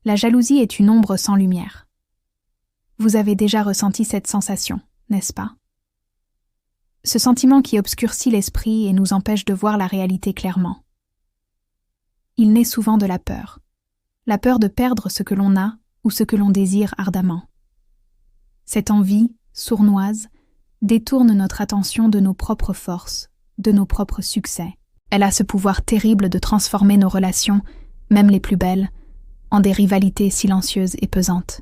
La jalousie est une ombre sans lumière. Vous avez déjà ressenti cette sensation, n'est-ce pas? Ce sentiment qui obscurcit l'esprit et nous empêche de voir la réalité clairement. Il naît souvent de la peur de perdre ce que l'on a ou ce que l'on désire ardemment. Cette envie, sournoise, détourne notre attention de nos propres forces, de nos propres succès. Elle a ce pouvoir terrible de transformer nos relations, même les plus belles, en des rivalités silencieuses et pesantes.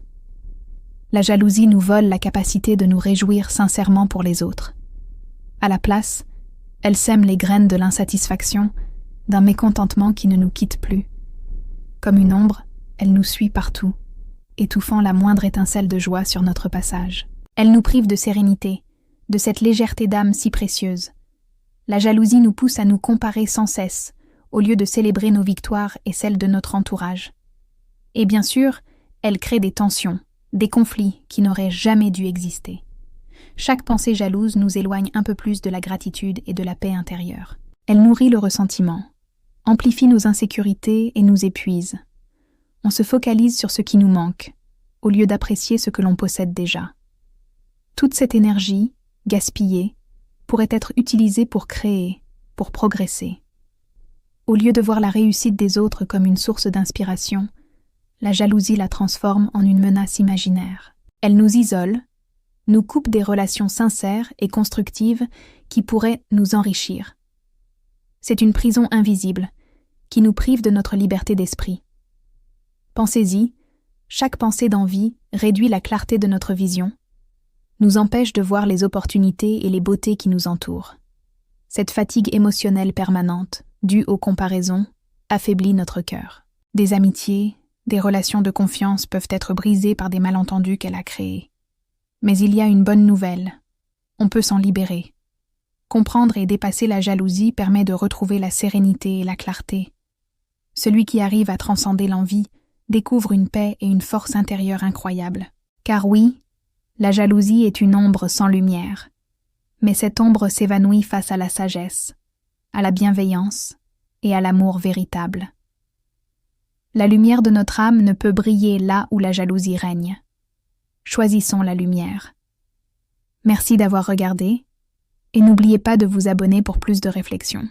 La jalousie nous vole la capacité de nous réjouir sincèrement pour les autres. À la place, elle sème les graines de l'insatisfaction, d'un mécontentement qui ne nous quitte plus. Comme une ombre, elle nous suit partout, étouffant la moindre étincelle de joie sur notre passage. Elle nous prive de sérénité, de cette légèreté d'âme si précieuse. La jalousie nous pousse à nous comparer sans cesse, au lieu de célébrer nos victoires et celles de notre entourage. Et bien sûr, elle crée des tensions, des conflits qui n'auraient jamais dû exister. Chaque pensée jalouse nous éloigne un peu plus de la gratitude et de la paix intérieure. Elle nourrit le ressentiment, amplifie nos insécurités et nous épuise. On se focalise sur ce qui nous manque, au lieu d'apprécier ce que l'on possède déjà. Toute cette énergie, gaspillée, pourrait être utilisée pour créer, pour progresser. Au lieu de voir la réussite des autres comme une source d'inspiration, la jalousie la transforme en une menace imaginaire. Elle nous isole, nous coupe des relations sincères et constructives qui pourraient nous enrichir. C'est une prison invisible qui nous prive de notre liberté d'esprit. Pensez-y, chaque pensée d'envie réduit la clarté de notre vision, nous empêche de voir les opportunités et les beautés qui nous entourent. Cette fatigue émotionnelle permanente, due aux comparaisons, affaiblit notre cœur. Des amitiés, des relations de confiance peuvent être brisées par des malentendus qu'elle a créés. Mais il y a une bonne nouvelle. On peut s'en libérer. Comprendre et dépasser la jalousie permet de retrouver la sérénité et la clarté. Celui qui arrive à transcender l'envie découvre une paix et une force intérieure incroyables. Car oui, la jalousie est une ombre sans lumière. Mais cette ombre s'évanouit face à la sagesse, à la bienveillance et à l'amour véritable. La lumière de notre âme ne peut briller là où la jalousie règne. Choisissons la lumière. Merci d'avoir regardé et n'oubliez pas de vous abonner pour plus de réflexions.